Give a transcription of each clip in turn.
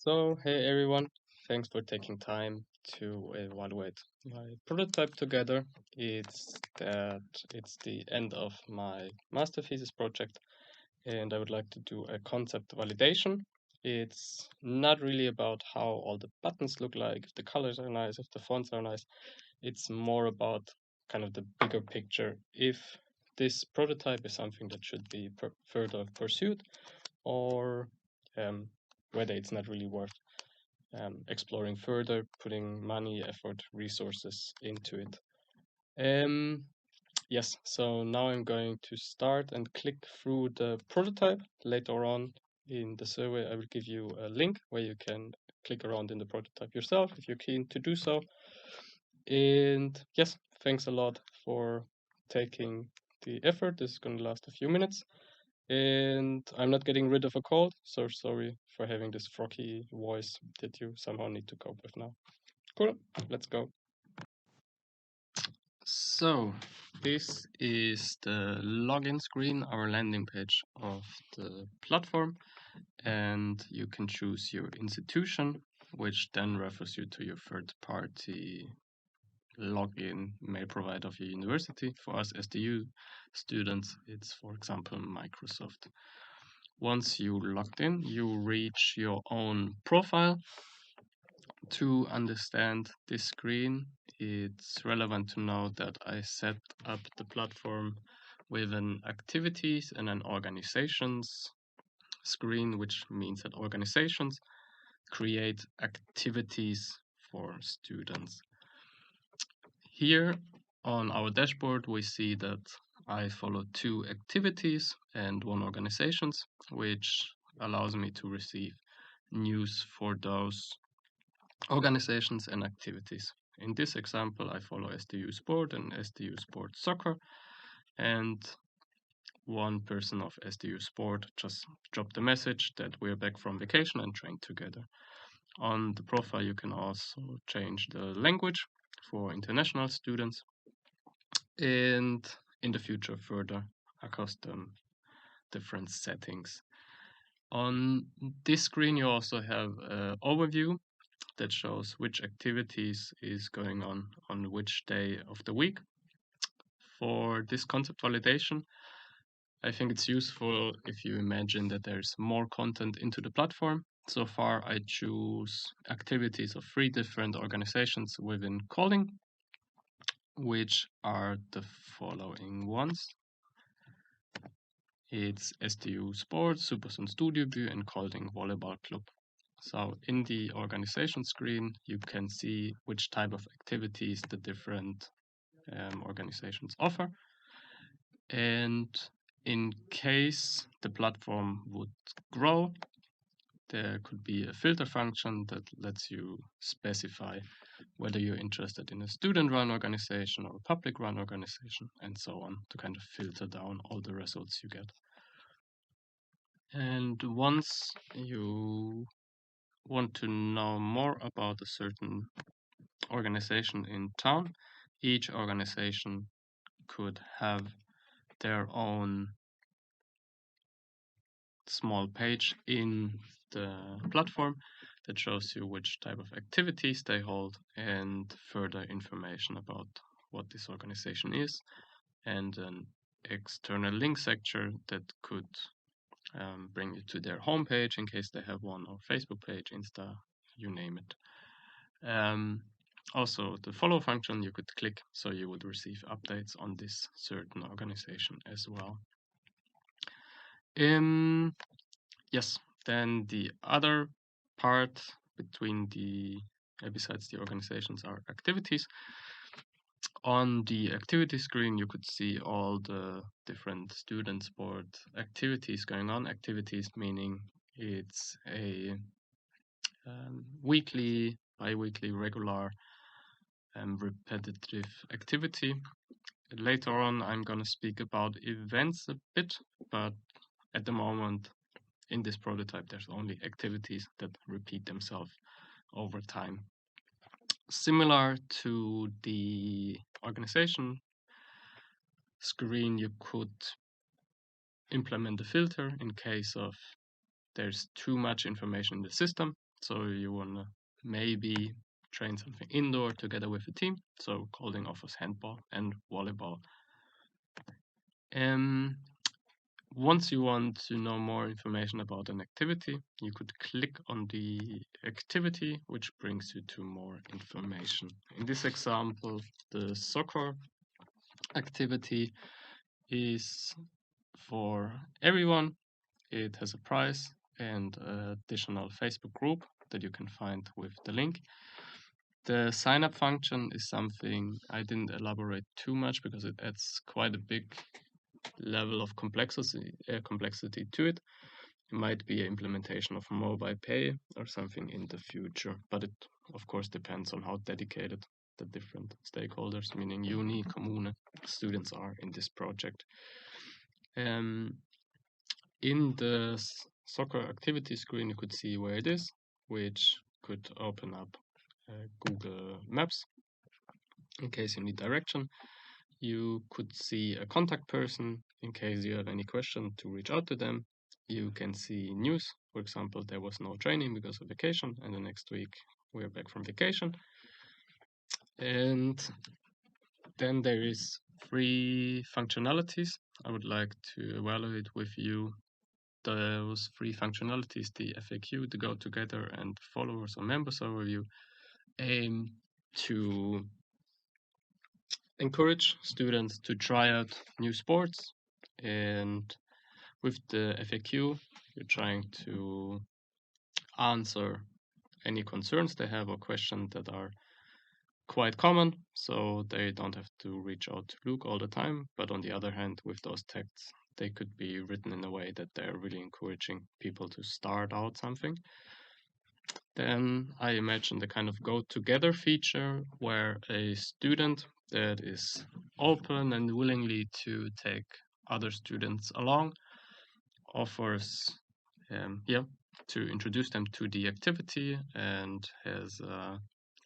Hey everyone, thanks for taking time to evaluate my prototype together. It's the end of my master thesis project, and I would like to do a concept validation. It's not really about how all the buttons look like, if the colors are nice, if the fonts are nice. It's more about kind of the bigger picture, if this prototype is something that should be further pursued, or um, whether it's not really worth exploring further, putting money, effort, resources into it. Yes, so now I'm going to start and click through the prototype. Later on in the survey, I will give you a link where you can click around in the prototype yourself if you're keen to do so. And yes, thanks a lot for taking the effort. This is going to last a few minutes. And I'm not getting rid of a cold, so sorry for having this froggy voice that you somehow need to cope with now. Cool, let's go. So, this is the login screen, our landing page of the platform, and you can choose your institution, which then refers you to your third-party login mail provider of your university. For us SDU students, it's, for example, Microsoft. Once you logged in, you reach your own profile. To understand this screen, it's relevant to know that I set up the platform with an activities and an organizations screen, which means that organizations create activities for students. Here on our dashboard, we see that I follow 2 activities and 1 organizations, which allows me to receive news for those organizations and activities. In this example, I follow SDU Sport and SDU Sport Soccer, and one person of SDU Sport just dropped a message that we're back from vacation and trained together. On the profile, you can also change the language for international students, and in the future further custom different settings. On this screen, you also have an overview that shows which activities is going on which day of the week. For this concept validation, I think it's useful if you imagine that there's more content into the platform. So far, I choose activities of 3 different organizations within Kolding, which are the following ones. It's SDU Sports, Superson Studio View, and Kolding Volleyball Club. So in the organization screen, you can see which type of activities the different organizations offer. And in case the platform would grow, there could be a filter function that lets you specify whether you're interested in a student-run organization or a public-run organization, and so on, to kind of filter down all the results you get. And once you want to know more about a certain organization in town, each organization could have their own small page in the platform that shows you which type of activities they hold and further information about what this organization is, and an external link section that could bring you to their homepage in case they have one, or Facebook page, Insta, you name it. Also, the follow function you could click, so you would receive updates on this certain organization as well. Yes, then the other part between besides the organizations, are activities. On the activity screen, you could see all the different student sport activities going on. Activities meaning it's a weekly, bi-weekly, regular, and repetitive activity. Later on, I'm going to speak about events a bit, but at the moment, in this prototype, there's only activities that repeat themselves over time. Similar to the organization screen, you could implement a filter in case of there's too much information in the system. So you want to maybe train something indoor together with a team. So Kolding offers handball and volleyball. Once you want to know more information about an activity, you could click on the activity, which brings you to more information. In this example, the soccer activity is for everyone. It has a prize and an additional Facebook group that you can find with the link. The sign up function is something I didn't elaborate too much because it adds quite a big level of complexity to it. It might be an implementation of mobile pay or something in the future, but it of course depends on how dedicated the different stakeholders, meaning uni, commune, students are in this project. In the soccer activity screen, you could see where it is, which could open up Google Maps in case you need direction. You could see a contact person in case you have any question to reach out to them. You can see news. For example, there was no training because of vacation, and the next week we are back from vacation. And then there is 3 functionalities. I would like to evaluate with you those 3 functionalities: the FAQ, the go together, and followers or members overview. Aim to encourage students to try out new sports, and with the FAQ, you're trying to answer any concerns they have or questions that are quite common, so they don't have to reach out to Luke all the time. But on the other hand, with those texts, they could be written in a way that they're really encouraging people to start out something. Then I imagine the kind of go together feature where a student that is open and willingly to take other students along offers to introduce them to the activity and has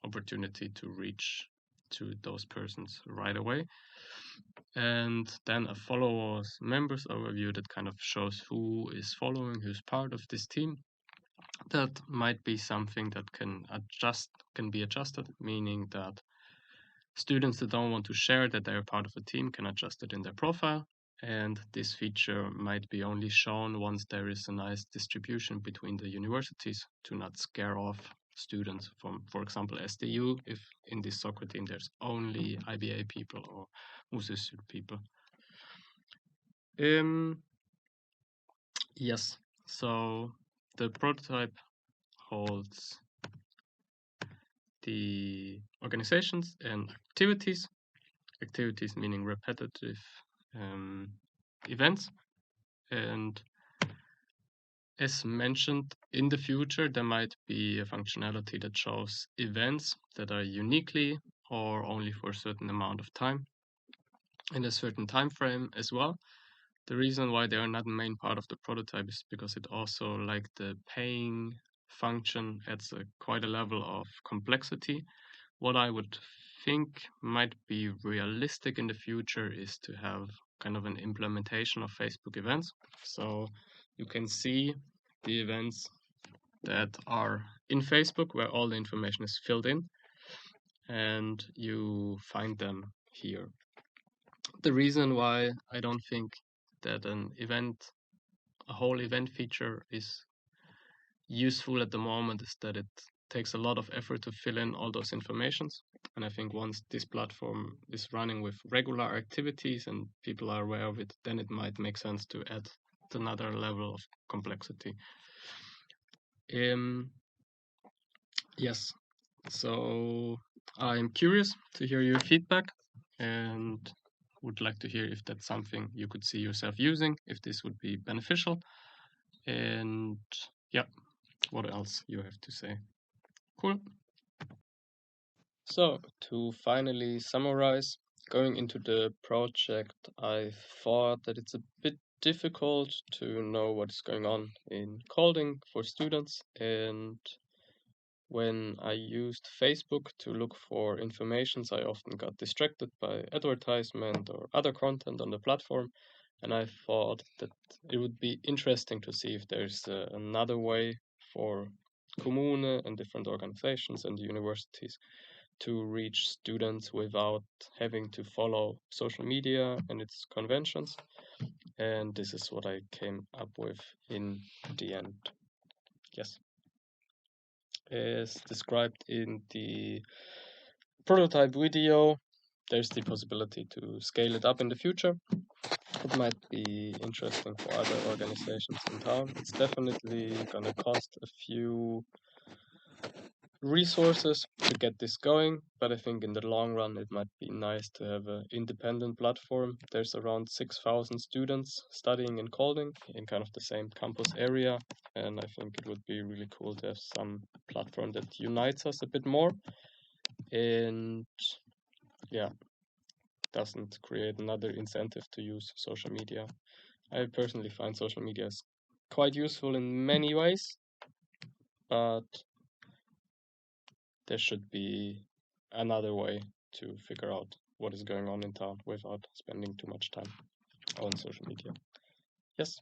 opportunity to reach to those persons right away. And then a followers members overview that kind of shows who is following, who's part of this team. That might be something that can be adjusted, meaning that students that don't want to share that they're part of a team can adjust it in their profile. And this feature might be only shown once there is a nice distribution between the universities to not scare off students from, for example, SDU, if in this soccer team there's only IBA people or Musisud people. Yes, so the prototype holds the organizations and activities. Activities meaning repetitive events. And as mentioned, in the future, there might be a functionality that shows events that are uniquely or only for a certain amount of time in a certain time frame as well. The reason why they are not the main part of the prototype is because it also, like the paying function, adds quite a level of complexity. What I would think might be realistic in the future is to have kind of an implementation of Facebook events. So you can see the events that are in Facebook where all the information is filled in, and you find them here. The reason why I don't think that a whole event feature is useful at the moment is that it takes a lot of effort to fill in all those informations. And I think once this platform is running with regular activities and people are aware of it, then it might make sense to add another level of complexity. Yes, so I'm curious to hear your feedback and would like to hear if that's something you could see yourself using, if this would be beneficial, and yeah, what else you have to say. Cool. So to finally summarize, going into the project, I thought that it's a bit difficult to know what's going on in Kolding for students, and when I used Facebook to look for informations, I often got distracted by advertisement or other content on the platform, and I thought that it would be interesting to see if there's another way for Kommune and different organizations and universities to reach students without having to follow social media and its conventions. And this is what I came up with in the end. Yes. As described in the prototype video, there's the possibility to scale it up in the future. It might be interesting for other organizations in town. It's definitely gonna cost a few resources to get this going, but I think in the long run it might be nice to have an independent platform. There's around 6,000 students studying in Kolding in kind of the same campus area, and I think it would be really cool to have some platform that unites us a bit more and doesn't create another incentive to use social media. I personally find social media is quite useful in many ways, but there should be another way to figure out what is going on in town without spending too much time on social media. Yes.